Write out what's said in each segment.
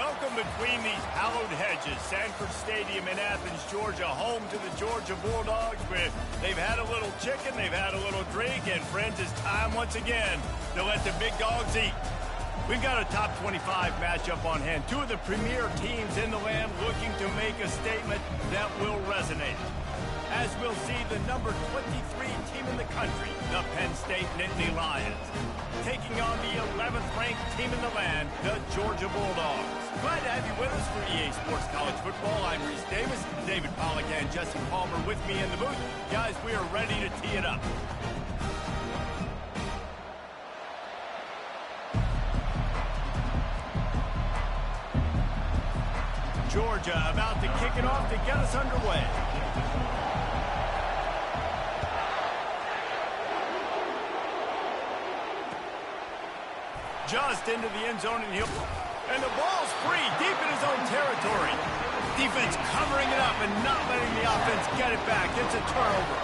Welcome between these hallowed hedges. Sanford Stadium in Athens, Georgia, home to the Georgia Bulldogs. Where they've had a little chicken, they've had a little drink, and friends, it's time once again to let the big dogs eat. We've got a top 25 matchup on hand. Two of the premier teams in the land looking to make a statement that will resonate. As we'll see, the number 23 team in the country, the Penn State Nittany Lions, taking on the 11th ranked team in the land, the Georgia Bulldogs. Glad to have you with us for EA Sports College Football. I'm Reese Davis, David Pollack and Jesse Palmer with me in the booth. Guys, we are ready to tee it up. Georgia about to kick it off to get us underway. Just into the end zone, and the ball's free, deep in his own territory. Defense covering it up and not letting the offense get it back. It's a turnover.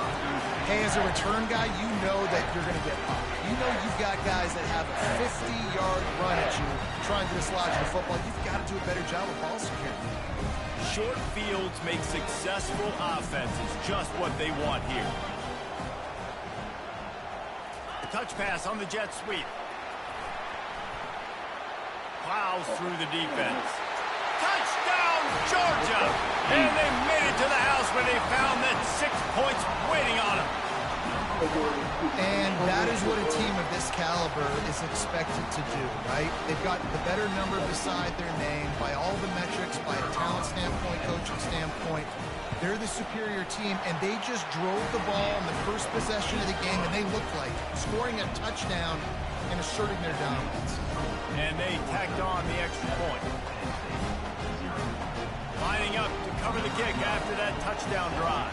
Hey, as a return guy, you know that you're going to get popped. You know you've got guys that have a 50-yard run at you trying to dislodge the football. You've got to do a better job of ball security. Short fields make successful offenses, just what they want here. A touch pass on the jet sweep. Plows through the defense. Touchdown, Georgia! And they made it to the house where they found that 6 points waiting on them. And that is what a team of this caliber is expected to do, right? They've got the better number beside their name by all the metrics, by a talent standpoint, coaching standpoint. They're the superior team, and they just drove the ball in the first possession of the game, and they looked like scoring a touchdown and asserting their dominance. And they tacked on the extra point. Lining up to cover the kick after that touchdown drive.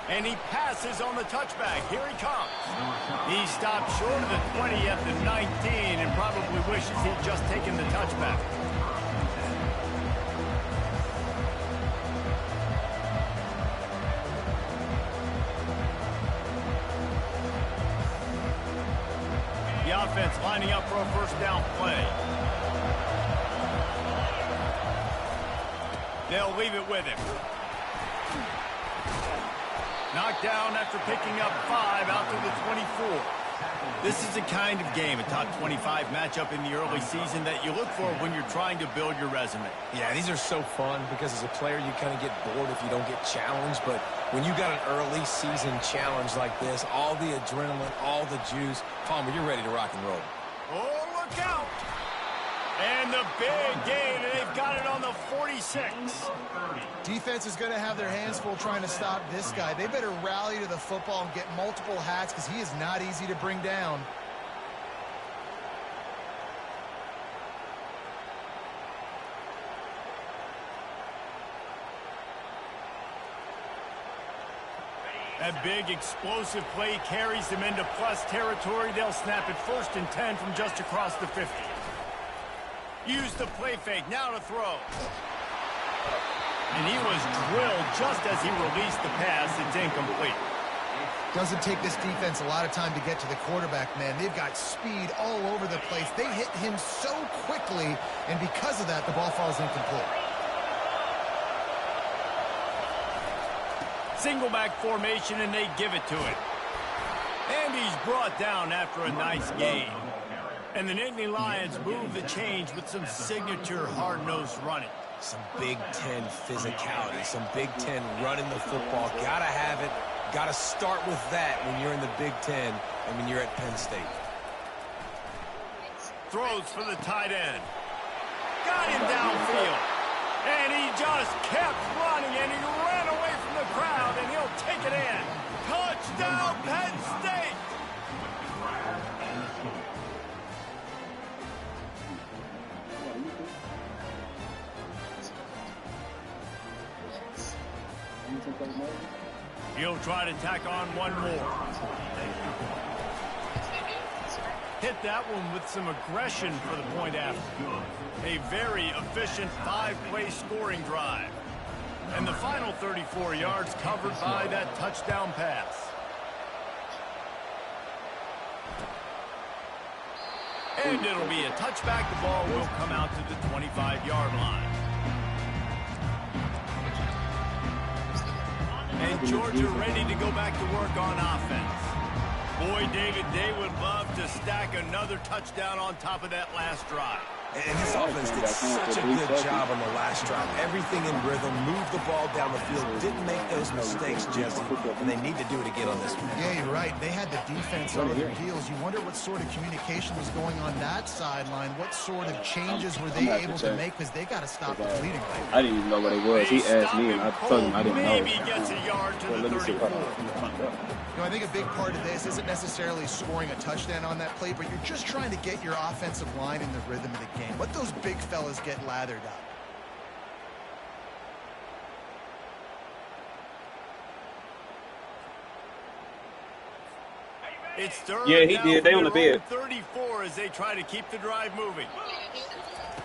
And he passes on the touchback. Here he comes. He stopped short of the 20 at the 19 and probably wishes he'd just taken the touchback. The offense lining up for a first down play. They'll leave it with him. Knocked down after picking up 5 out to the 24. This is the kind of game, a top 25 matchup in the early season, that you look for when you're trying to build your resume. Yeah, these are so fun because as a player you kind of get bored if you don't get challenged, but when you got an early season challenge like this, all the adrenaline, all the juice, Palmer, you're ready to rock and roll. Oh, look out! And the big gain, and they've got it on the 46. Defense is going to have their hands full trying to stop this guy. They better rally to the football and get multiple hats because he is not easy to bring down. That big explosive play carries them into plus territory. They'll snap it 1st and 10 from just across the 50. Use the play fake, now to throw. And he was drilled just as he released the pass. It's incomplete. Doesn't take this defense a lot of time to get to the quarterback, man. They've got speed all over the place. They hit him so quickly, and because of that, the ball falls incomplete. Single back formation, and they give it to him. And he's brought down after a nice gain. And the Nittany Lions move the change with some signature hard-nosed running. Some Big Ten physicality, some Big Ten running the football. Gotta have it. Gotta start with that when you're in the Big Ten and when you're at Penn State. Throws for the tight end. Got him downfield. And he just kept running, and he ran away from the crowd, and he'll take it in. Touchdown, Penn State! He'll try to tack on one more. Hit that one with some aggression for the point after. A very efficient 5-play scoring drive. And the final 34 yards covered by that touchdown pass. And it'll be a touchback. The ball will come out to the 25-yard line. And Georgia ready to go back to work on offense. Boy, David, they would love to stack another touchdown on top of that last drive. And this offense did such a good job on the last drive. Everything in rhythm, moved the ball down the field, didn't make those mistakes, Jesse, and they need to do it again on this one. Yeah, you're right. They had the defense on their heels. You wonder what sort of communication was going on that sideline. What sort of changes were they able to make, because they got to stop the bleeding right now. I didn't even know what it was. He asked me, and I told him I didn't know. Maybe gets a yard to the 34. I think a big part of this isn't necessarily scoring a touchdown on that play, but you're just trying to get your offensive line in the rhythm of the game. Let those big fellas get lathered up. It's third. Yeah, he did. They on the bed. 34 as they try to keep the drive moving.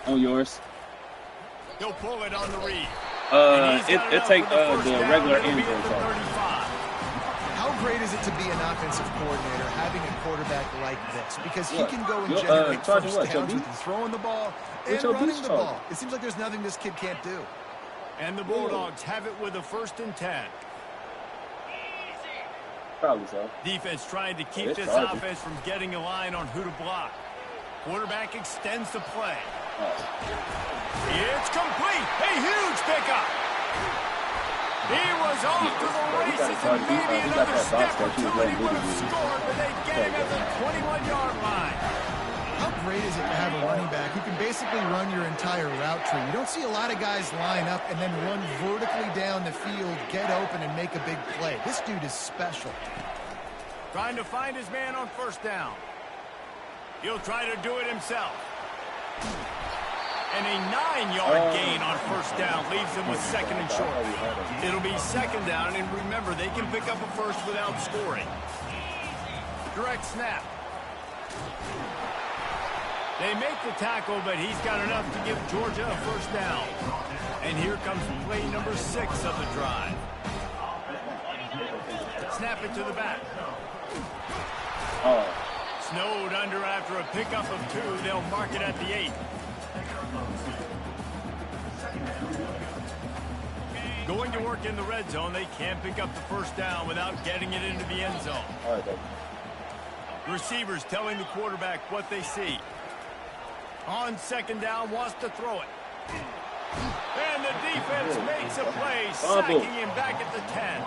On yours. He'll pull it on the read. It take the regular end zone. How great is it to be an offensive coordinator having a quarterback like this? Because he can go and generate first downs with throwing the ball and running the ball. It seems like there's nothing this kid can't do. And the Bulldogs have it with a 1st and 10. Probably so. Defense trying to keep this offense from getting a line on who to block. Quarterback extends the play. It's complete. A huge pickup. He was off to the races, and maybe another step or two, and he would have scored, but they get him at the 21-yard line. How great is it to have a running back who can basically run your entire route tree? You don't see a lot of guys line up and then run vertically down the field, get open, and make a big play. This dude is special. Trying to find his man on 1st down. He'll try to do it himself. And a 9-yard gain on 1st down leaves them with 2nd and short. It'll be 2nd down, and remember, they can pick up a first without scoring. Direct snap. They make the tackle, but he's got enough to give Georgia a 1st down. And here comes play number 6 of the drive. Snap it to the back. Snowed under after a pickup of 2. They'll mark it at the 8. Going to work in the red zone. They can't pick up the 1st down without getting it into the end zone. Receivers telling the quarterback what they see. On 2nd down, wants to throw it. And the defense makes a play, sacking him back at the 10.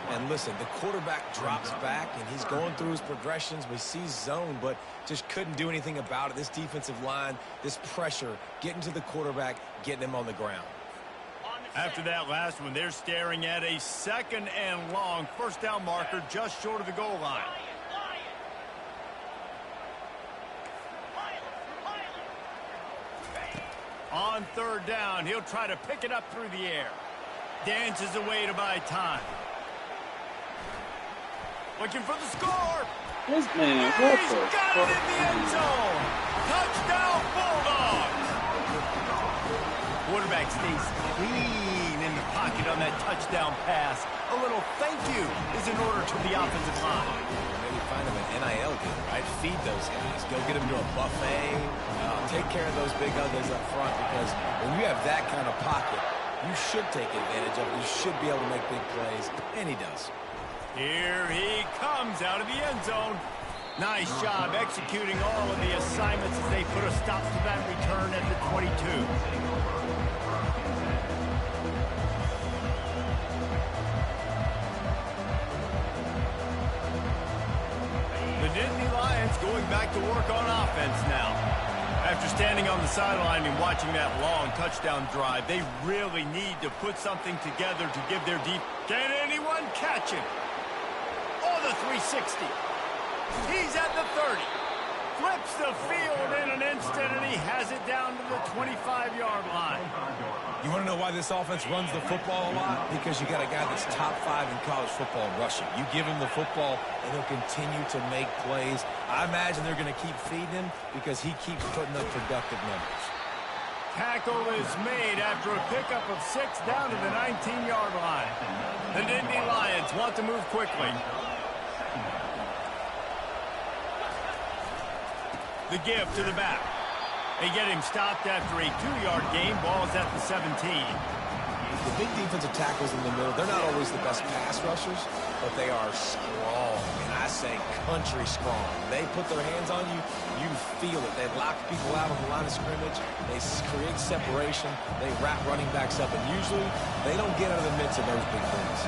And listen, the quarterback drops back, and he's going through his progressions. We see zone, but just couldn't do anything about it. This defensive line, this pressure, getting to the quarterback, getting him on the ground. After that last one, they're staring at a 2nd and long 1st down marker just short of the goal line. On 3rd down, he'll try to pick it up through the air. Dances away to buy time. Looking for the score. This man, He's got it in the end zone. Touchdown, Bulldogs. Quarterback stays clean in the pocket on that touchdown pass. A little thank you is in order to the offensive line. Maybe find him an NIL deal, right? Feed those guys. Go get them to a buffet. Take care of those big uglies up front, because when you have that kind of pocket, you should take advantage of it. You should be able to make big plays, and he does. Here he comes out of the end zone. Nice job executing all of the assignments as they put a stop to that return at the 22. The Nittany Lions going back to work on offense now. After standing on the sideline and watching that long touchdown drive, they really need to put something together to give their deep. Can anyone catch him? Oh, the 360. He's at the 30. Flips the field in an instant, and he has it down to the 25-yard line. You want to know why this offense runs the football a lot? Because you got a guy that's top 5 in college football in rushing. You give him the football, and he'll continue to make plays. I imagine they're going to keep feeding him because he keeps putting up productive numbers. Tackle is made after a pickup of 6 down to the 19-yard line. The Nittany Lions want to move quickly. The give to the back. They get him stopped after a 2-yard gain. Ball's at the 17. The big defensive tackles in the middle, they're not always the best pass rushers, but they are strong, and I say country strong. They put their hands on you, you feel it. They lock people out on the line of scrimmage. They create separation. They wrap running backs up, and usually they don't get out of the midst of those big things.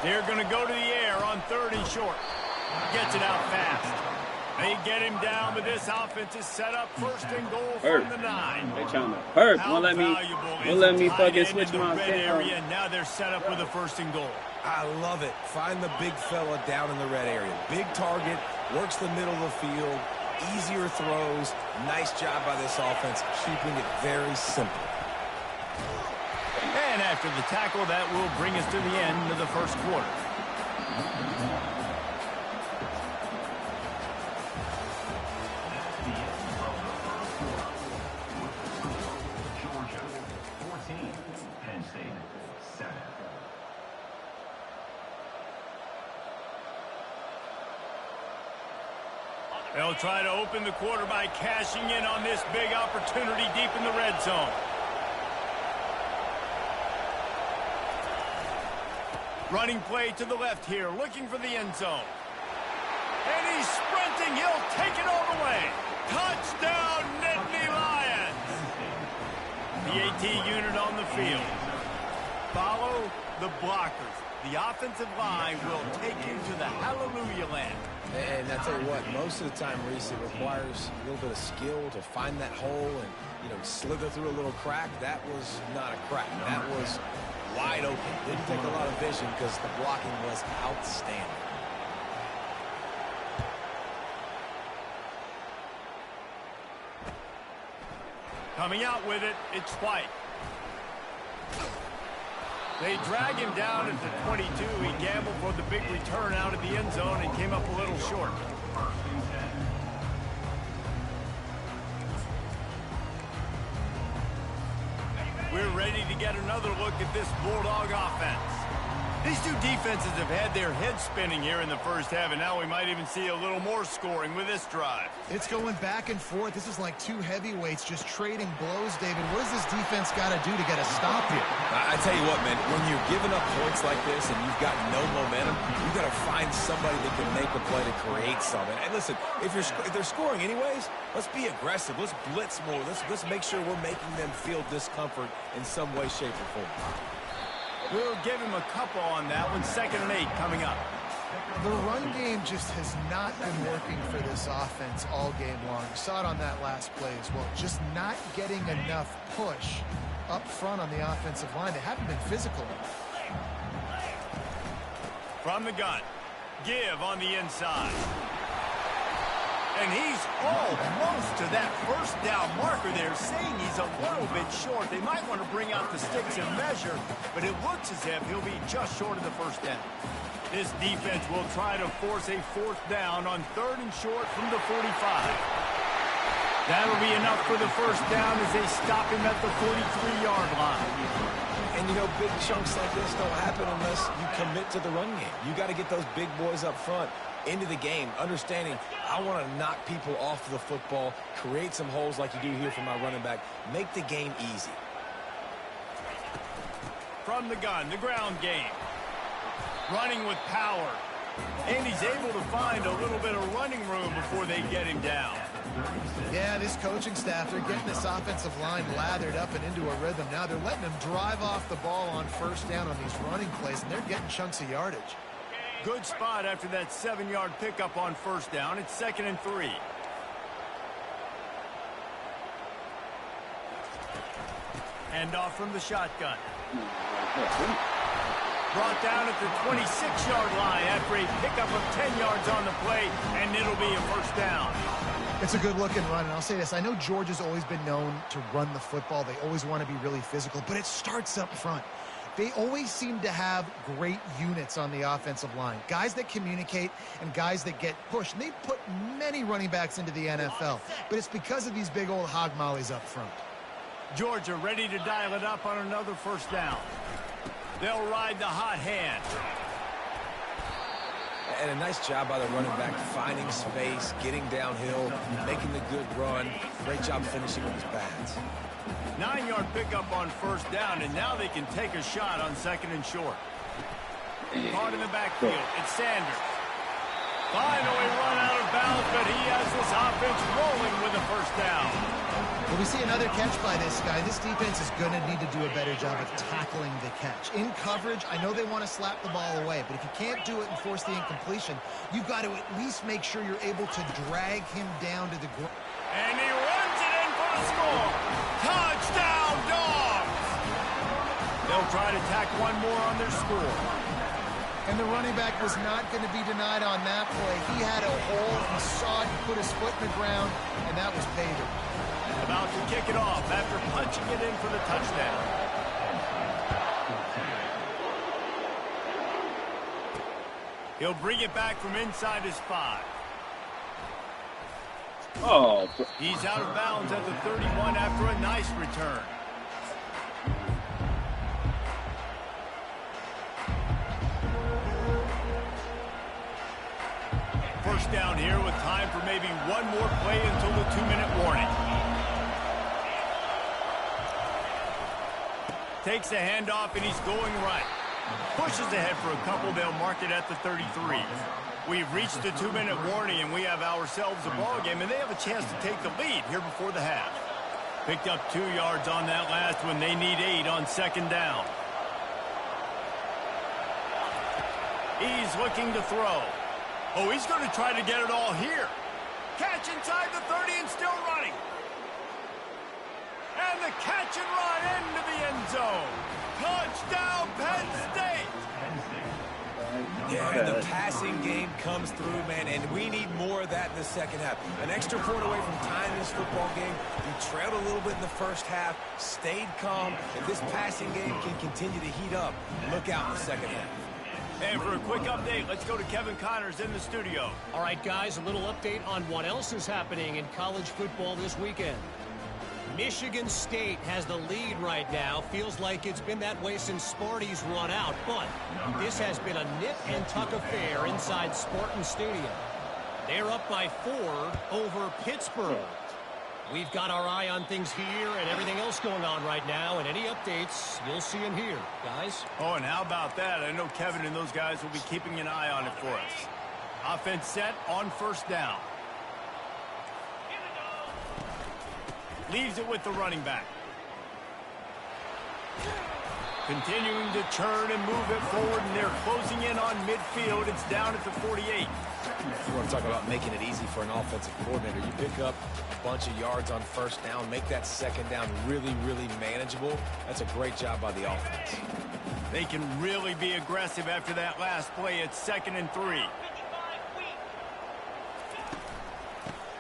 They're going to go to the air on 3rd and short. Gets it out fast. They get him down, but this offense is set up 1st and goal from the 9. They trying to hurt. Won't let me fucking switch my area. Now they're set up with a 1st and goal. I love it. Find the big fella down in the red area. Big target, works the middle of the field, easier throws. Nice job by this offense, keeping it very simple. And after the tackle, that will bring us to the end of the 1st quarter. Georgia 14, Penn State 7. They'll try to open the quarter by cashing in on this big opportunity deep in the red zone. Running play to the left here, looking for the end zone. And he's sprinting. He'll take it all the way. Touchdown, Nittany Lions. The AT unit on the field. Follow the blockers. The offensive line will take you to the hallelujah land. And I tell you what, most of the time, Reese, it requires a little bit of skill to find that hole and, slither through a little crack. That was not a crack. That was wide open. Didn't take a lot of vision because the blocking was outstanding. Coming out with it, it's White. They drag him down at the 22. He gambled for the big return out of the end zone and came up a little short. We're ready to get another look at this Bulldog offense. These two defenses have had their heads spinning here in the first half, and now we might even see a little more scoring with this drive. It's going back and forth. This is like two heavyweights just trading blows, David. What does this defense got to do to get a stop here? I tell you what, man, when you're giving up points like this and you've got no momentum, you've got to find somebody that can make a play to create something. And listen, if they're scoring anyways, let's be aggressive. Let's blitz more. Let's make sure we're making them feel discomfort in some way, shape, or form. We'll give him a couple on that one. 2nd and 8 coming up. The run game just has not been working for this offense all game long. You saw it on that last play as well. Just not getting enough push up front on the offensive line. They haven't been physical enough. From the gun. Give on the inside. And he's almost to that 1st down marker there, saying he's a little bit short. They might want to bring out the sticks and measure, but it looks as if he'll be just short of the 1st down. This defense will try to force a 4th down on 3rd and short from the 45. That'll be enough for the 1st down as they stop him at the 43-yard line. And, big chunks like this don't happen unless you commit to the run game. You got to get those big boys up front into the game, understanding I want to knock people off the football, create some holes like you do here for my running back, make the game easy. From the gun, the ground game. Running with power. And he's able to find a little bit of running room before they get him down. Yeah, this coaching staff, they're getting this offensive line lathered up and into a rhythm. Now they're letting them drive off the ball on 1st down on these running plays, and they're getting chunks of yardage. Good spot after that 7-yard pickup on 1st down. It's 2nd and 3. Hand off from the shotgun. Brought down at the 26-yard line after a pickup of 10 yards on the play, and it'll be a 1st down. It's a good-looking run, and I'll say this. I know Georgia's always been known to run the football. They always want to be really physical, but it starts up front. They always seem to have great units on the offensive line. Guys that communicate and guys that get pushed. And they put many running backs into the NFL, but it's because of these big old hog mollies up front. Georgia ready to dial it up on another first down. They'll ride the hot hand. And a nice job by the running back, finding space, getting downhill, making the good run. Great job finishing with his pads. 9-yard pickup on first down, and now they can take a shot on second and short. Caught in the backfield. It's Sanders. Finally run out of bounds, but he has this offense rolling with a first down. Well, we see another catch by this guy. This defense is going to need to do a better job of tackling the catch. In coverage, I know they want to slap the ball away, but if you can't do it and force the incompletion, you've got to at least make sure you're able to drag him down to the ground. And he runs it in for the score. Touchdown, Dogs! They'll try to tack one more on their score. And the running back was not going to be denied on that play. He had a hole, he saw it, he put his foot in the ground, and that was paydirt. About to kick it off after punching it in for the touchdown. He'll bring it back from inside his 5. Oh. He's out of bounds at the 31 after a nice return. First down here with time for maybe one more play until the 2-minute warning. Takes a handoff and he's going right. Pushes ahead for a couple. They'll mark it at the 33. We've reached the 2-minute warning and we have ourselves a ball game, and they have a chance to take the lead here before the half. Picked up 2 yards on that last one. They need 8 on second down. He's looking to throw. Oh, he's going to try to get it all here. Catch inside the 30 and still running. And the catch and run into the end zone. Touchdown, Penn State. Yeah, and the passing game comes through, man, and we need more of that in the second half. An extra point away from tying this football game. We trailed a little bit in the first half, stayed calm, and this passing game can continue to heat up. Look out in the second half. And for a quick update, let's go to Kevin Connors in the studio. All right, guys, a little update on what else is happening in college football this weekend. Michigan State has the lead right now. Feels like it's been that way since Sparty's run out, but this has been a nip and tuck affair inside Spartan Stadium. They're up by 4 over Pittsburgh. We've got our eye on things here and everything else going on right now, and any updates, you'll see them here, guys. Oh, and how about that? I know Kevin and those guys will be keeping an eye on it for us. Offense set on first down. Leaves it with the running back. Continuing to churn and move it forward, and they're closing in on midfield. It's down at the 48. You want to talk about making it easy for an offensive coordinator. You pick up a bunch of yards on first down, make that second down really, really manageable. That's a great job by the offense. They can really be aggressive after that last play. It's 2nd and 3.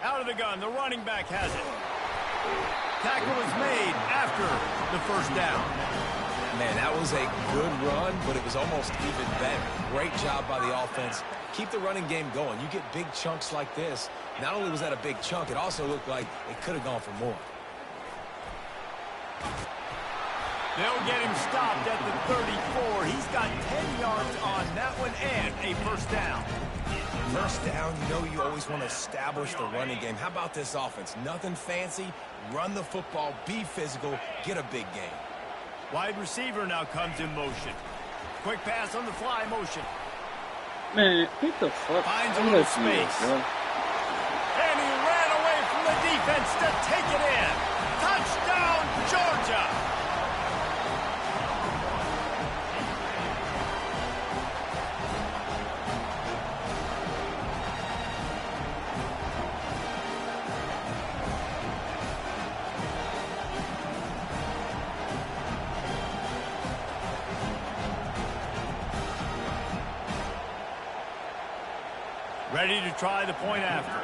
Out of the gun, the running back has it. Tackle is made after the first down. Man, that was a good run, but it was almost even better. Great job by the offense. Keep the running game going. You get big chunks like this. Not only was that a big chunk, it also looked like it could have gone for more. They'll get him stopped at the 34. He's got 10 yards on that one and a first down. First down, you know you always want to establish the running game. How about this offense? Nothing fancy. Run the football, be physical, get a big gain. Wide receiver now comes in motion. Quick pass on the fly motion. Man, what the fuck? Finds a little space. And he ran away from the defense to take it in. Touchdown, Georgia! Ready to try the point after.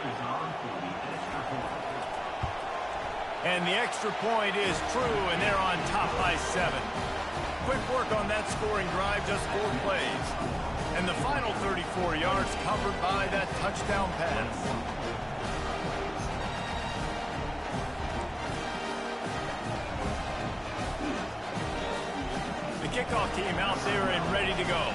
And the extra point is true, and they're on top by 7. Quick work on that scoring drive, just 4 plays. And the final 34 yards covered by that touchdown pass. kickoff team out there and ready to go.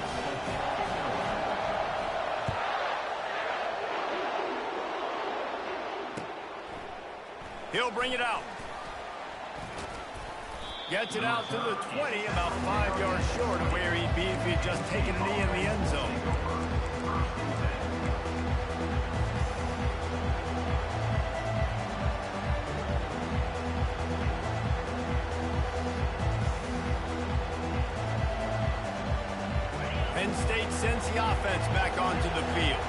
He'll bring it out. Gets it out to the 20, about 5 yards short of where he'd be if he'd just taken a knee in the end zone. Penn State sends the offense back onto the field.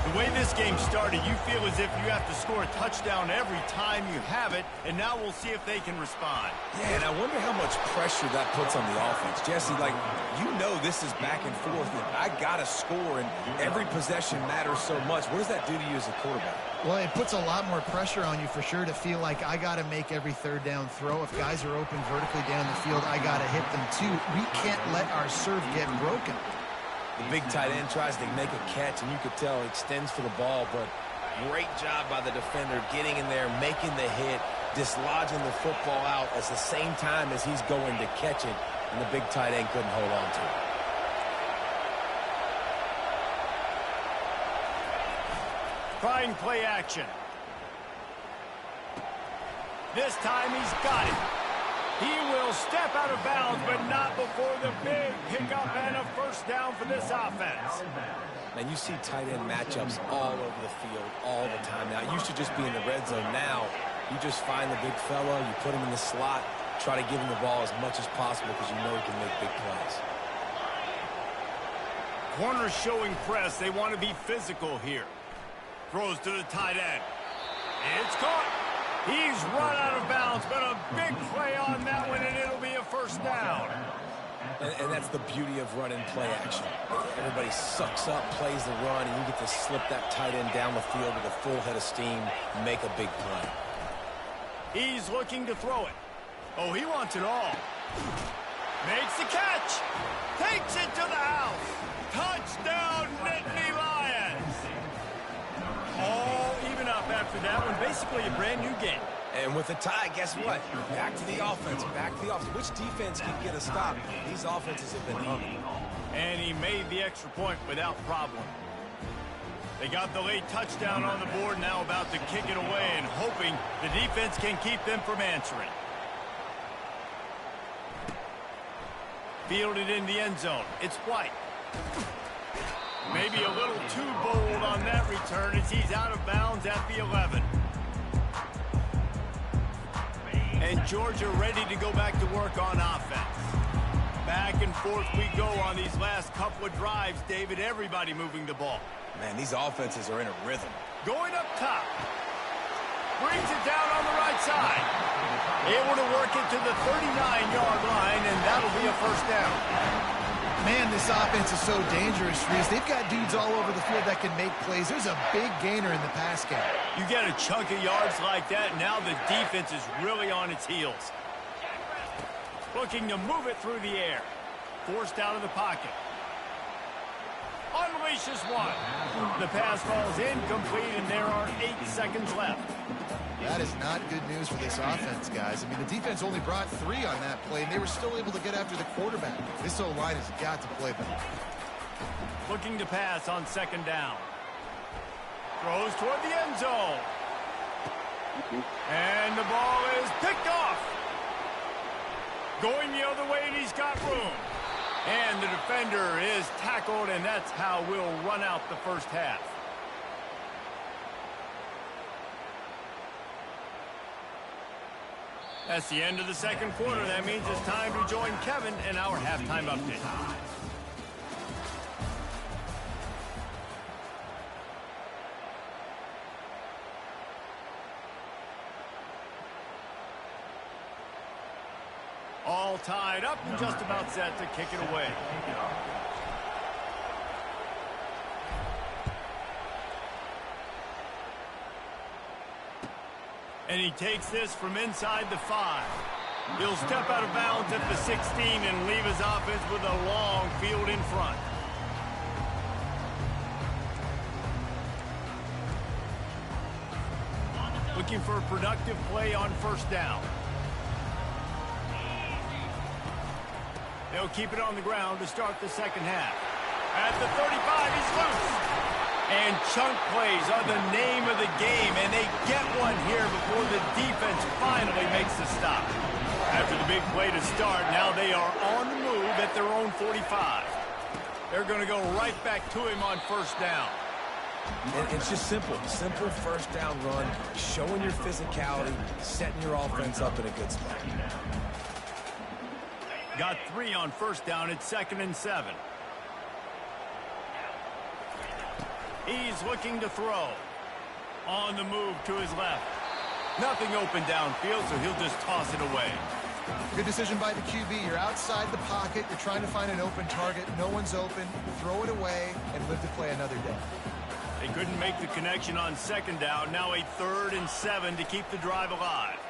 The way this game started, you feel as if you have to score a touchdown every time you have it, and now we'll see if they can respond. Yeah, and I wonder how much pressure that puts on the offense. Jesse, like, you know this is back and forth, and I got to score, and every possession matters so much. What does that do to you as a quarterback? Well, it puts a lot more pressure on you for sure to feel like I got to make every third down throw. If guys are open vertically down the field, I got to hit them too. We can't let our serve get broken. The big tight end tries to make a catch, and you could tell he extends for the ball, but great job by the defender getting in there, making the hit, dislodging the football out at the same time as he's going to catch it, and the big tight end couldn't hold on to it. Trying play action. This time he's got it. He will step out of bounds, but not before the big pickup and a first down for this offense. Man, you see tight end matchups all over the field all the time now. It used to just be in the red zone. Now, you just find the big fella, you put him in the slot, try to give him the ball as much as possible because you know he can make big plays. Corners showing press. They want to be physical here. Throws to the tight end. It's caught. He's run out of bounds, but a big play on that one, and it'll be a first down. And that's the beauty of running play action. Everybody sucks up, plays the run, and you get to slip that tight end down the field with a full head of steam and make a big play. He's looking to throw it. Oh, he wants it all. Makes the catch. Takes it to the house. Touchdown, Nittany Lions. All even up after that one. Basically a brand new game. And with a tie, guess what? Back to the offense. Back to the offense. Which defense can get a stop? These offenses have been humming. And he made the extra point without problem. They got the late touchdown on the board, now about to kick it away and hoping the defense can keep them from answering. Fielded in the end zone. It's White. Maybe a little too bold on that return as he's out of bounds at the 11. And Georgia ready to go back to work on offense. Back and forth we go on these last couple of drives, David. Everybody moving the ball. Man, these offenses are in a rhythm. Going up top. Brings it down on the right side. Able to work it to the 39-yard line, and that'll be a first down. Man, this offense is so dangerous, Reese. They've got dudes all over the field that can make plays. There's a big gainer in the pass game. You get a chunk of yards like that, and now the defense is really on its heels. Looking to move it through the air. Forced out of the pocket. Unleashes one. The pass falls incomplete, and there are 8 seconds left. That is not good news for this offense, guys. I mean, the defense only brought 3 on that play, and they were still able to get after the quarterback. This O-line has got to play better. Looking to pass on second down. Throws toward the end zone. And the ball is picked off. Going the other way, and he's got room. And the defender is tackled, and that's how we'll run out the first half. That's the end of the second quarter. That means it's time to join Kevin in our halftime update. All tied up and just about set to kick it away. And he takes this from inside the 5. He'll step out of bounds at the 16 and leave his offense with a long field in front. Looking for a productive play on first down. They'll keep it on the ground to start the second half. At the 35, he's loose. And chunk plays are the name of the game, and they get one here before the defense finally makes the stop. After the big play to start, now they are on the move at their own 45. They're going to go right back to him on first down. And it's just simple first down run, showing your physicality, setting your offense up in a good spot. Got 3 on first down. It's 2nd and 7. He's looking to throw. On the move to his left. Nothing open downfield, so he'll just toss it away. Good decision by the QB. You're outside the pocket. You're trying to find an open target. No one's open. Throw it away and live to play another day. They couldn't make the connection on second down. Now a 3rd and 7 to keep the drive alive.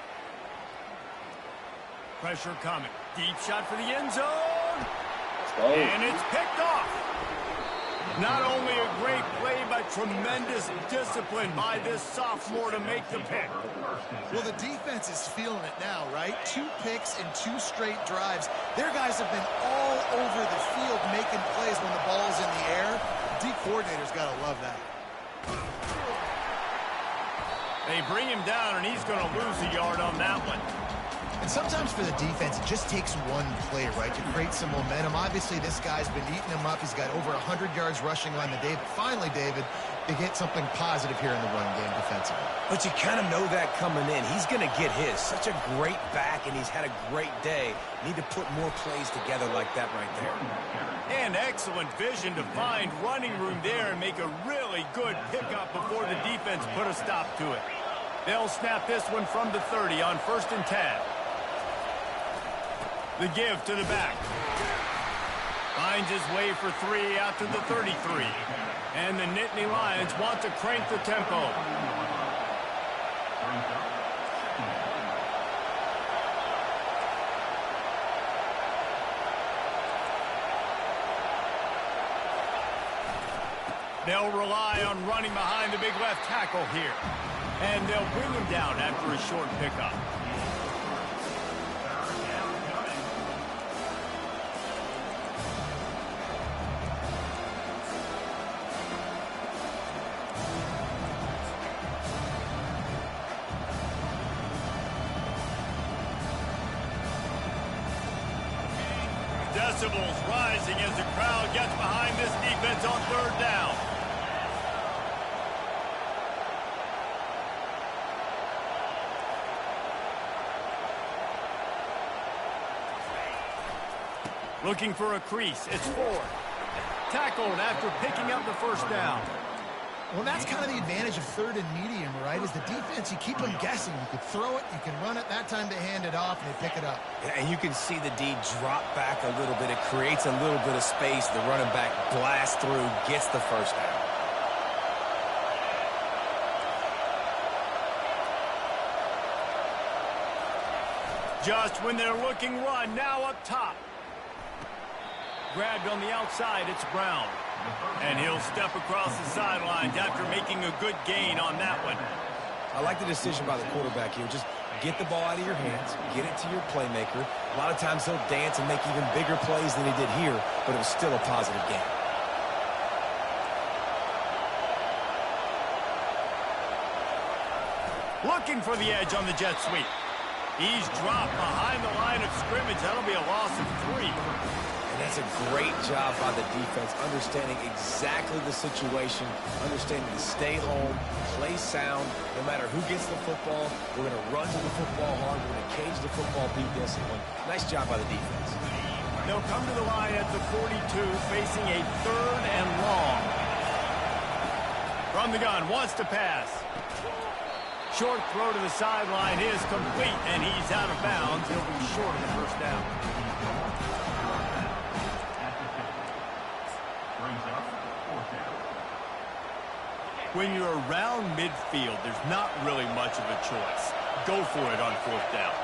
Pressure coming. Deep shot for the end zone. And it's picked off. Not only a great play, but tremendous discipline by this sophomore to make the pick. Well, the defense is feeling it now, right? 2 picks in 2 straight drives. Their guys have been all over the field making plays when the ball's in the air. D coordinator's got to love that. They bring him down, and he's going to lose a yard on that one. And sometimes for the defense, it just takes one play, right, to create some momentum. Obviously, this guy's been eating him up. He's got over 100 yards rushing on the day. But finally, David, they get something positive here in the run game defensively. But you kind of know that coming in. He's going to get his. Such a great back, and he's had a great day. Need to put more plays together like that right there. And excellent vision to find running room there and make a really good pickup before the defense put a stop to it. They'll snap this one from the 30 on 1st and 10. The give to the back. Finds his way for 3 out to the 33. And the Nittany Lions want to crank the tempo. They'll rely on running behind the big left tackle here. And they'll bring him down after a short pickup. Decibels rising as the crowd gets behind this defense on 3rd down. Looking for a crease. It's Ford. Tackled after picking up the first down. Well, that's kind of the advantage of 3rd and medium, right? Is the defense, you keep them guessing. You can throw it, you can run it. That time they hand it off, and they pick it up. And you can see the D drop back a little bit. It creates a little bit of space. The running back blasts through, gets the first down. Just when they're looking run, now up top. Grabbed on the outside, it's Brown. And he'll step across the sidelines after making a good gain on that one. I like the decision by the quarterback here. Just get the ball out of your hands, get it to your playmaker. A lot of times he'll dance and make even bigger plays than he did here, but it was still a positive game. Looking for the edge on the jet sweep. He's dropped behind the line of scrimmage. That'll be a loss of 3. And that's a great job by the defense, understanding exactly the situation, understanding to stay home, play sound. No matter who gets the football, we're going to run to the football hard. We're going to cage the football, be disciplined. Nice job by the defense. They'll come to the line at the 42, facing a 3rd and long. From the gun, wants to pass. Short throw to the sideline is complete, and he's out of bounds. He'll be short of the first down. When you're around midfield, there's not really much of a choice. Go for it on 4th down.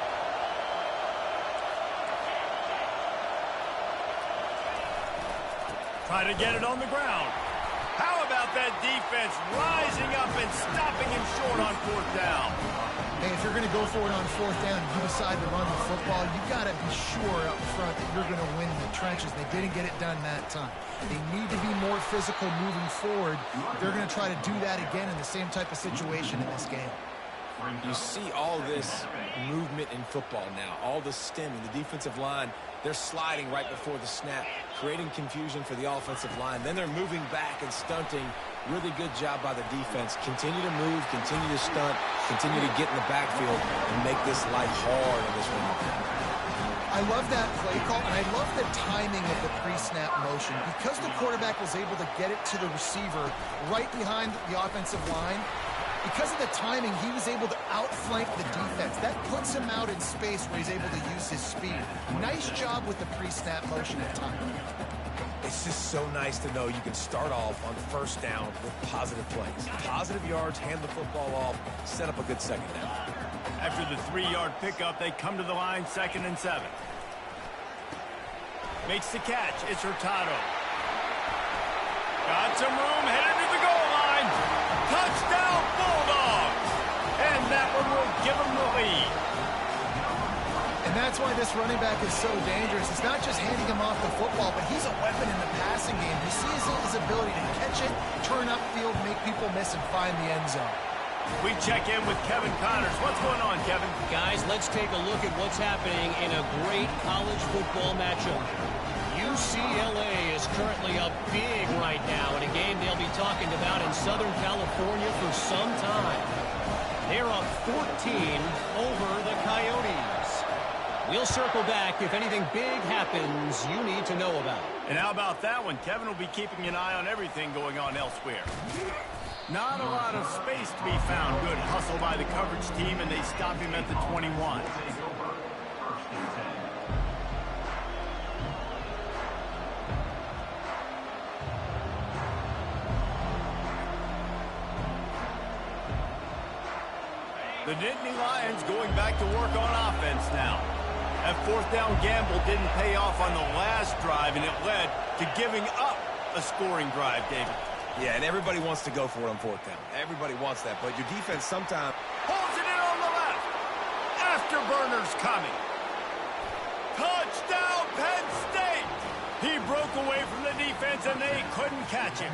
Try to get it on the ground. How about that defense rising up and stopping him short on 4th down? Hey, if you're going to go for it on fourth down and you decide to run the football, you got to be sure up front that you're going to win in the trenches. They didn't get it done that time. They need to be more physical moving forward. They're going to try to do that again in the same type of situation in this game. You see all this movement in football now, all the stemming, the defensive line, they're sliding right before the snap, creating confusion for the offensive line. Then they're moving back and stunting. Really good job by the defense. Continue to move, continue to stunt, continue to get in the backfield and make this life hard in this one. I love that play call, and I love the timing of the pre-snap motion. Because the quarterback was able to get it to the receiver right behind the offensive line, because of the timing, he was able to outflank the defense. That puts him out in space where he's able to use his speed. Nice job with the pre-snap motion and timing. It's just so nice to know you can start off on first down with positive plays. Positive yards, hand the football off, set up a good second down. After the 3-yard pickup, they come to the line, 2nd and 7. Makes the catch. It's Hurtado. Got some room, headed to the goal line. Touchdown, Bulldogs! And that one will give them the lead. And that's why this running back is so dangerous. It's not just handing him off the football, but he's a weapon in the passing game. You see his ability to catch it, turn upfield, make people miss, and find the end zone. We check in with Kevin Connors. What's going on, Kevin? Guys, let's take a look at what's happening in a great college football matchup. UCLA is currently up big right now in a game they'll be talking about in Southern California for some time. They're up 14 over the Coyotes. We'll circle back if anything big happens you need to know about. And how about that one? Kevin will be keeping an eye on everything going on elsewhere. Not a lot of space to be found. Good hustle by the coverage team, and they stop him at the 21. The Nittany Lions going back to work on offense now. That 4th down gamble didn't pay off on the last drive, and it led to giving up a scoring drive, David. Yeah, and everybody wants to go for it on 4th down. Everybody wants that, but your defense sometimes Holds it in on the left. Afterburner's coming. Touchdown, Penn State! He broke away from the defense, and they couldn't catch him.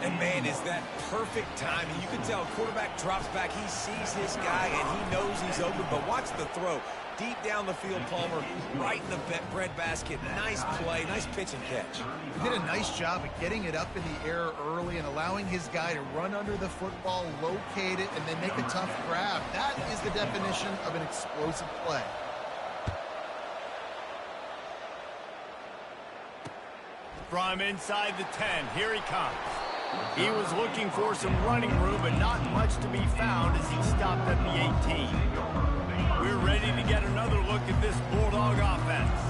And, man, is that perfect timing. You can tell quarterback drops back. He sees his guy, and he knows he's open. But watch the throw. Deep down the field, Palmer, right in the breadbasket. Nice play, nice pitch and catch. He did a nice job of getting it up in the air early and allowing his guy to run under the football, locate it, and then make a tough grab. That is the definition of an explosive play. From inside the 10, here he comes. He was looking for some running room, but not much to be found as he stopped at the 18. We're ready to get another look at this Bulldog offense.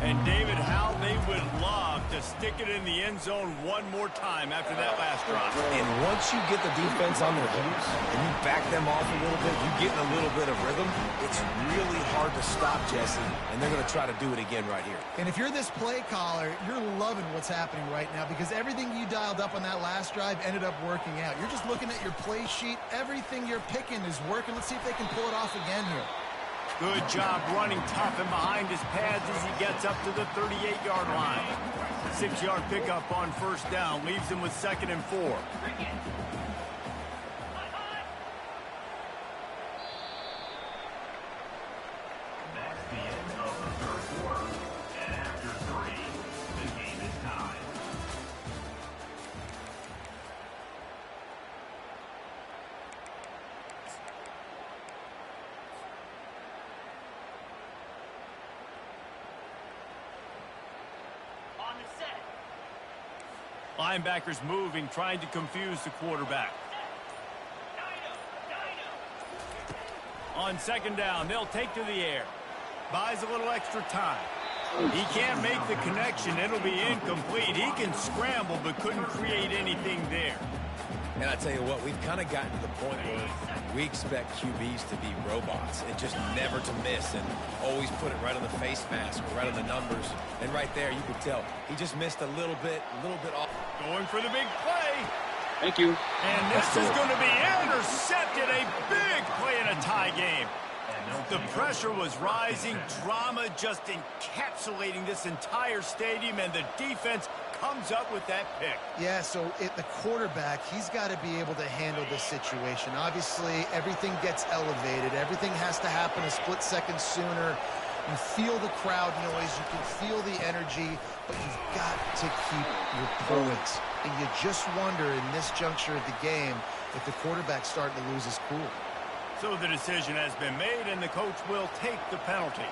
And, David, how they would love to stick it in the end zone one more time after that last drive. And once you get the defense on their heels and you back them off a little bit, you get in a little bit of rhythm, it's really hard to stop, Jesse, and they're going to try to do it again right here. And if you're this play caller, you're loving what's happening right now because everything you dialed up on that last drive ended up working out. You're just looking at your play sheet. Everything you're picking is working. Let's see if they can pull it off again here. Good job running tough and behind his pads as he gets up to the 38-yard line. 6-yard pickup on 1st down leaves him with 2nd and 4. That's the end of the 3rd quarter. And after 3, the game is tied. Linebackers moving, trying to confuse the quarterback. On 2nd down, they'll take to the air. Buys a little extra time. He can't make the connection. It'll be incomplete. He can scramble, but couldn't create anything there. And I tell you what, we've kind of gotten to the point where we expect QBs to be robots and just never to miss and always put it right on the face mask or right on the numbers. And right there, you could tell he just missed a little bit off. Going for the big play. Thank you. And this is going to be intercepted. A big play in a tie game. The pressure was rising. Drama just encapsulating this entire stadium, and the defense comes up with that pick. Yeah, so the quarterback, he's got to be able to handle this situation. Obviously, everything gets elevated. Everything has to happen a split second sooner. You feel the crowd noise. You can feel the energy, but you've got to keep your poise. And you just wonder in this juncture of the game if the quarterback's starting to lose his cool. So the decision has been made, and the coach will take the penalty.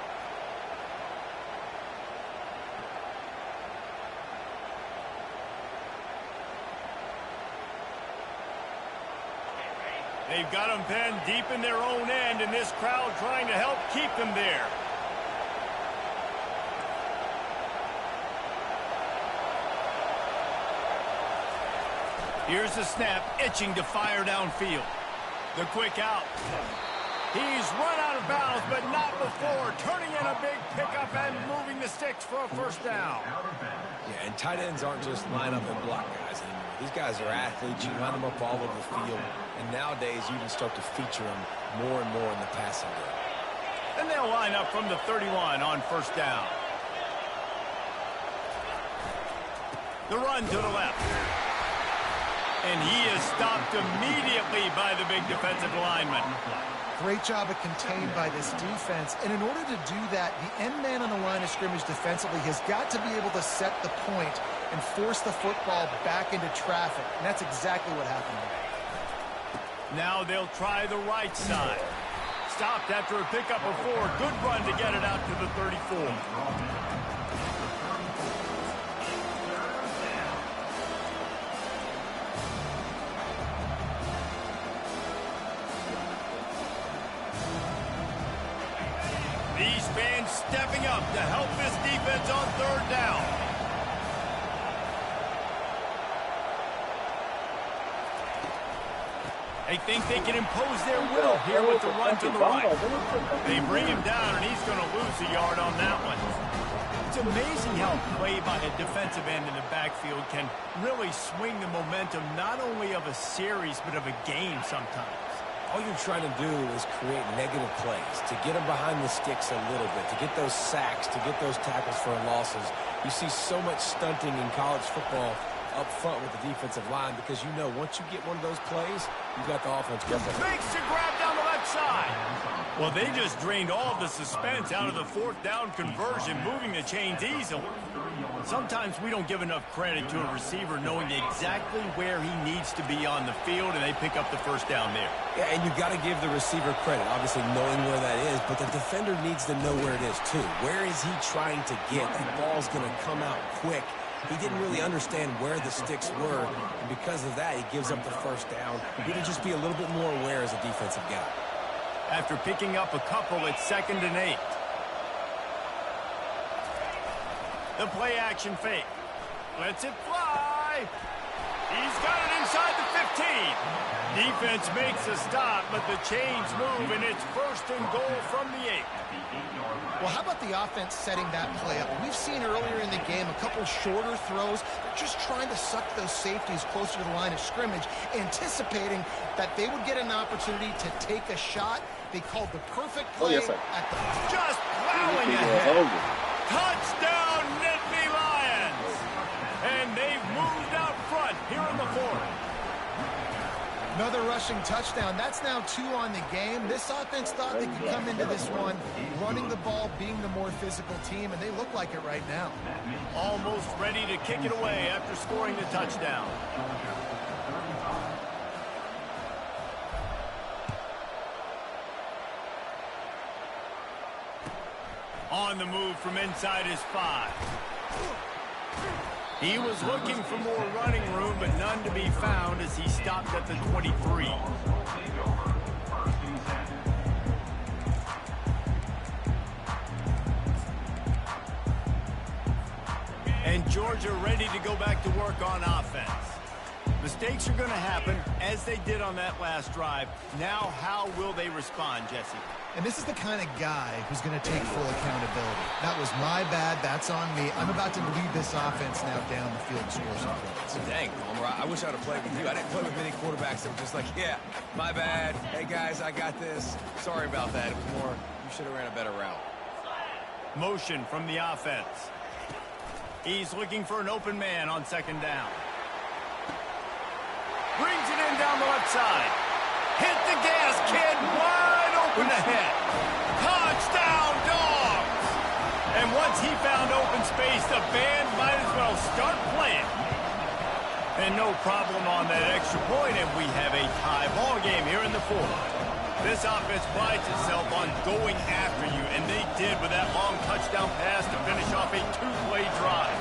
They've got them, Penn, deep in their own end, and this crowd trying to help keep them there. Here's the snap, itching to fire downfield. The quick out. He's run out of bounds, but not before. Turning in a big pickup and moving the sticks for a first down. Yeah, and tight ends aren't just line up and block guys anymore. These guys are athletes. You line them up all over the field. And nowadays, you can start to feature them more and more in the passing game. And they'll line up from the 31 on first down. The run to the left. And he is stopped immediately by the big defensive lineman. Great job of contained by this defense. And in order to do that, the end man on the line of scrimmage defensively has got to be able to set the point and force the football back into traffic. And that's exactly what happened here. Now they'll try the right side. Stopped after a pickup of 4. Good run to get it out to the 34. These fans stepping up to help this defense on third down. They think they can impose their will here with the run to the right. They bring him down, and he's going to lose a yard on that one. It's amazing how play by a defensive end in the backfield can really swing the momentum not only of a series but of a game sometimes. All you're trying to do is create negative plays, to get them behind the sticks a little bit, to get those sacks, to get those tackles for losses. You see so much stunting in college football up front with the defensive line because you know once you get one of those plays, you got the offense covered. Makes the grab down the left side. Well, they just drained all of the suspense out of the fourth down conversion, moving the chains easily. Sometimes we don't give enough credit to a receiver knowing exactly where he needs to be on the field, and they pick up the first down there. Yeah, and you got to give the receiver credit, obviously knowing where that is, but the defender needs to know where it is too. Where is he trying to get? That ball's going to come out quick. He didn't really understand where the sticks were, and because of that, he gives up the first down. He need to just be a little bit more aware as a defensive guy. After picking up a couple, it's 2nd and 8. The play action fake. Lets it fly. He's got it inside the 15. Defense makes a stop, but the chains move, and it's 1st and goal from the 8. Well, how about the offense setting that play up? We've seen earlier in the game a couple shorter throws. They're just trying to suck those safeties closer to the line of scrimmage, anticipating that they would get an opportunity to take a shot. They called the perfect play at the... Just plowing ahead. Touchdown, Nittany Lions! And they've moved out front here in the 4th. Another rushing touchdown. That's now 2 on the game. This offense thought they could come into this one running the ball, being the more physical team, and they look like it right now. Almost ready to kick it away after scoring the touchdown. On the move from inside his 5. He was looking for more running room, but none to be found as he stopped at the 23. And Georgia ready to go back to work on offense. Mistakes are going to happen, as they did on that last drive. Now, how will they respond, Jesse? And this is the kind of guy who's going to take full accountability. That was my bad. That's on me. I'm about to lead this offense now down the field and score some points. Dang, Palmer, I wish I would have played with you. I didn't play with many quarterbacks that were just like, yeah, my bad. Hey, guys, I got this. Sorry about that. It was more, you should have ran a better route. Motion from the offense. He's looking for an open man on second down. Brings it in down the left side. Hit the gas, kid. Wide open ahead. Touchdown, Dogs! And once he found open space, the band might as well start playing. And no problem on that extra point, and we have a tie ball game here in the fourth. This offense prides itself on going after you, and they did with that long touchdown pass to finish off a two-play drive.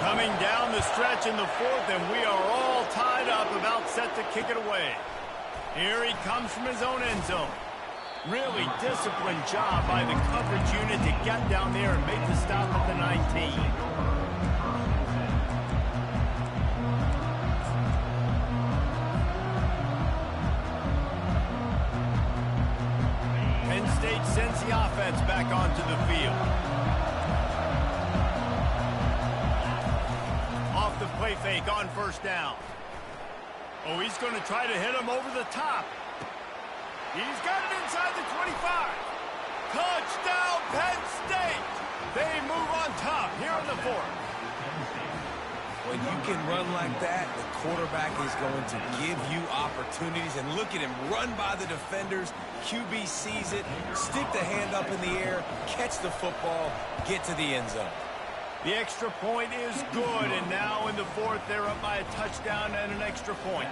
Coming down the stretch in the fourth, and we are all tied up, about set to kick it away. Here he comes from his own end zone. Really disciplined job by the coverage unit to get down there and make the stop at the 19. Penn State sends the offense back onto the field. Off the play fake on first down. Oh, he's going to try to hit him over the top. He's got it inside the 25. Touchdown, Penn State. They move on top here in the fourth. When you can run like that, the quarterback is going to give you opportunities. And look at him run by the defenders. QB sees it, stick the hand up in the air, catch the football, get to the end zone. The extra point is good, and now in the fourth, they're up by a touchdown and an extra point.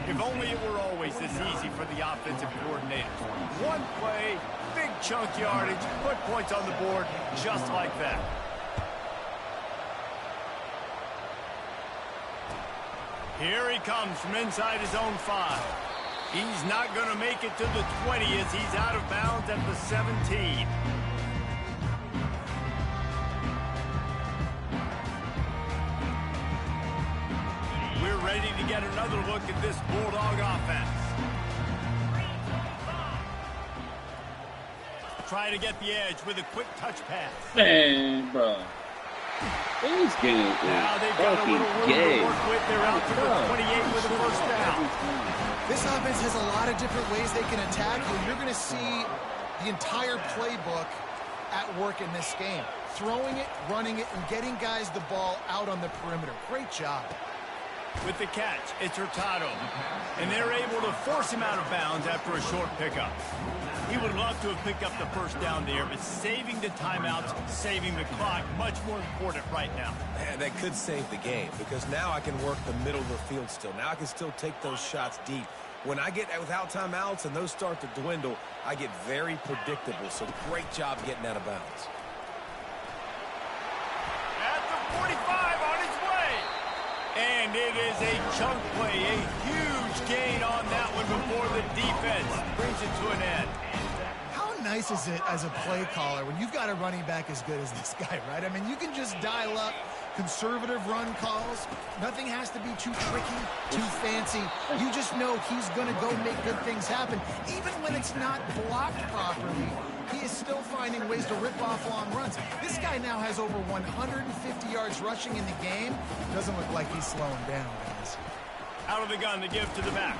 If only it were always this easy for the offensive coordinators. One play, big chunk yardage, put points on the board just like that. Here he comes from inside his own 5. He's not going to make it to the 20 as he's out of bounds at the 17. We're ready to get another look at this Bulldog offense. Try to get the edge with a quick touch pass. Man, bro. These games Now they've got a little room to work with. They're out to the 28 with a first down. This offense has a lot of different ways they can attack you. You're going to see the entire playbook at work in this game. Throwing it, running it, and getting guys the ball out on the perimeter. Great job. With the catch, it's Hurtado. And they're able to force him out of bounds after a short pickup. He would love to have picked up the first down there, but saving the timeouts, saving the clock, much more important right now. Man, that could save the game because now I can work the middle of the field still. Now I can still take those shots deep. When I get without timeouts and those start to dwindle, I get very predictable. So great job getting out of bounds. At the 45 on his way. And it is a chunk play, a huge gain on that one before the defense brings it to an end. How nice is it as a play caller when you've got a running back as good as this guy, right? I mean, you can just dial up conservative run calls. Nothing has to be too tricky, too fancy. You just know he's going to go make good things happen. Even when it's not blocked properly, he is still finding ways to rip off long runs. This guy now has over 150 yards rushing in the game. Doesn't look like he's slowing down, guys. Out of the gun to give to the back.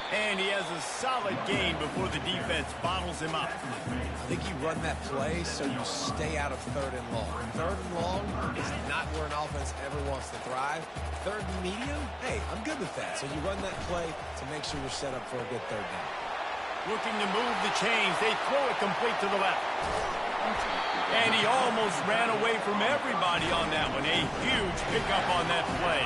And he has a solid gain before the defense bottles him up. I think you run that play so you stay out of third and long. Third and long is not where an offense ever wants to thrive. Third and medium, hey, I'm good with that. So you run that play to make sure you're set up for a good third down. Looking to move the chains. They throw it complete to the left. And he almost ran away from everybody on that one. A huge pickup on that play.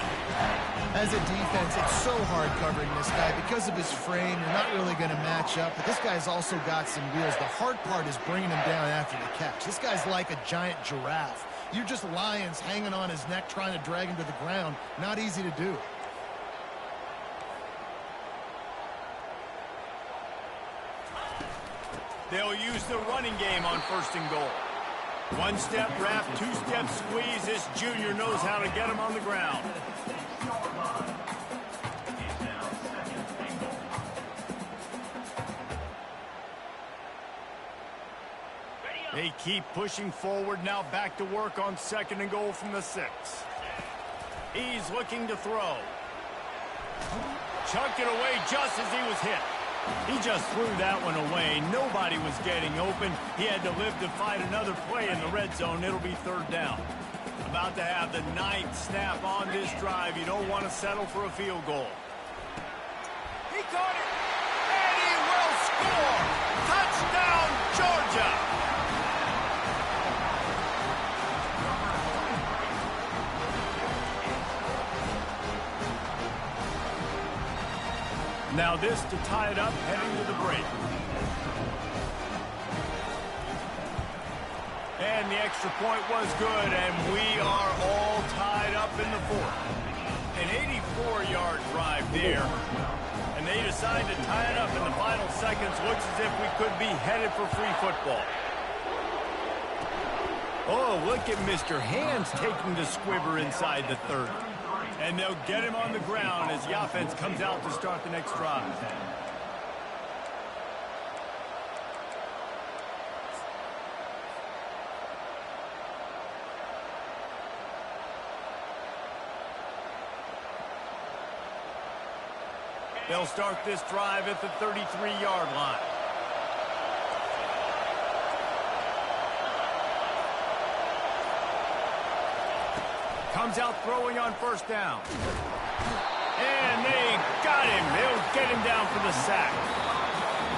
As a defense, it's so hard covering this guy. Because of his frame, you're not really going to match up. But this guy's also got some wheels. The hard part is bringing him down after the catch. This guy's like a giant giraffe. You're just lions hanging on his neck trying to drag him to the ground. Not easy to do. They'll use the running game on first and goal. One-step wrap, two-step squeeze. This junior knows how to get him on the ground. They keep pushing forward, now back to work on 2nd and goal from the 6. He's looking to throw. Chucked it away just as he was hit. He just threw that one away. Nobody was getting open. He had to live to fight another play in the red zone. It'll be 3rd down. About to have the 9th snap on this drive. You don't want to settle for a field goal. He caught it, and he will score. Touchdown, Georgia. Now this to tie it up, heading to the break. And the extra point was good, and we are all tied up in the 4th. An 84-yard drive there. And they decide to tie it up in the final seconds. Looks as if we could be headed for free football. Oh, look at Mr. Hands taking the squibber inside the 30. And they'll get him on the ground as the offense comes out to start the next drive. They'll start this drive at the 33-yard line. Comes out throwing on 1st down. And they got him. They'll get him down for the sack.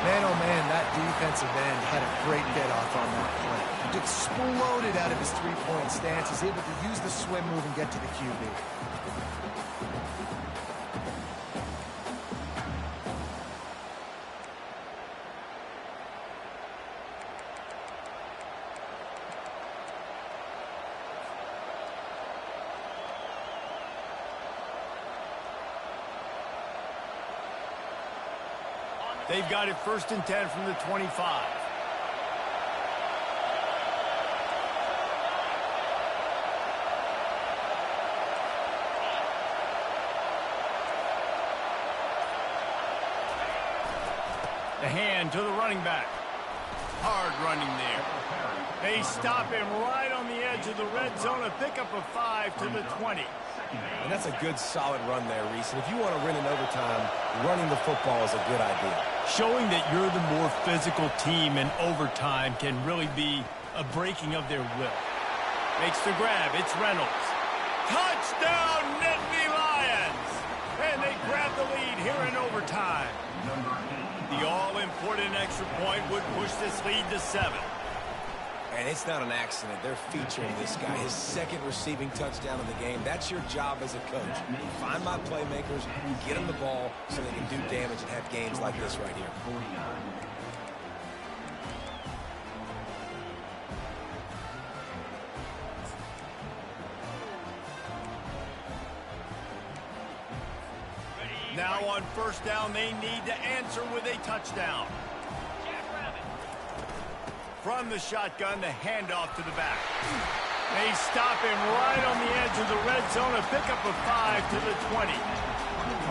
Man, oh man, that defensive end had a great get-off on that play. Exploded out of his three-point stance. He's able to use the swim move and get to the QB. They've got it 1st and 10 from the 25. The hand to the running back. Hard running there. They stop him right on the edge of the red zone. A pickup of 5 to the 20. And that's a good, solid run there, Reese. And if you want to win in overtime, running the football is a good idea. Showing that you're the more physical team in overtime can really be a breaking of their will. Makes the grab. It's Reynolds. Touchdown, Nittany Lions! And they grab the lead here in overtime. The all-important extra point would push this lead to 7. And it's not an accident. They're featuring this guy. His 2nd receiving touchdown of the game. That's your job as a coach. Find my playmakers, get them the ball so they can do damage and have games like this right here. Now on 1st down, they need to answer with a touchdown. From the shotgun, the handoff to the back. They stop him right on the edge of the red zone. A pickup of 5 to the 20.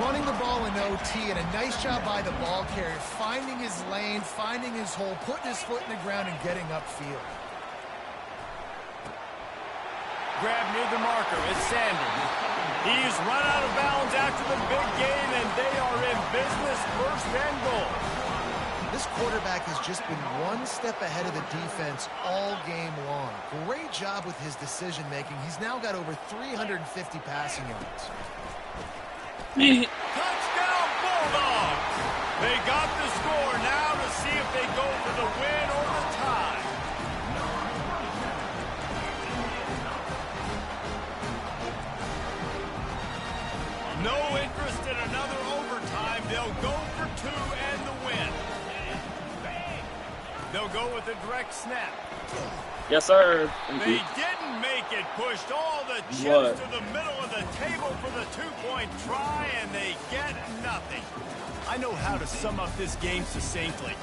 Running the ball in OT, and a nice job by the ball carrier, finding his lane, finding his hole, putting his foot in the ground, and getting upfield. Grab near the marker. It's Sanders. He's run out of bounds after the big game, and they are in business. 1st and goal. This quarterback has just been one step ahead of the defense all game long. Great job with his decision-making. He's now got over 350 passing yards. Touchdown, Bulldogs! They got the score now to see if they go for the win or the tie. No interest in another overtime. They'll go for 2 and the win. They'll go with a direct snap. Yes, sir. They didn't make it. Pushed all the chips to the middle of the table for the 2-point try, and they get nothing. I know how to sum up this game succinctly.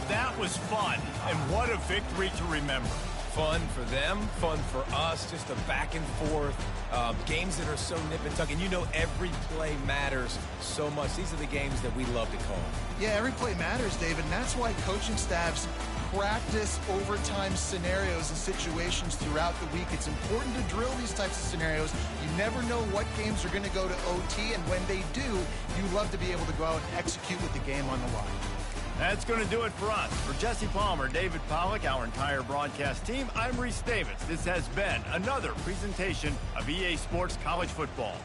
That was fun, and what a victory to remember. Fun for them, fun for us, just a back and forth. Games that are so nip and tuck, and you know every play matters so much. These are the games that we love to call. Yeah, every play matters, David, and that's why coaching staffs practice overtime scenarios and situations throughout the week. It's important to drill these types of scenarios. You never know what games are going to go to OT, and when they do, you love to be able to go out and execute with the game on the line. That's going to do it for us. For Jesse Palmer, David Pollack, our entire broadcast team, I'm Reese Davis. This has been another presentation of EA Sports College Football.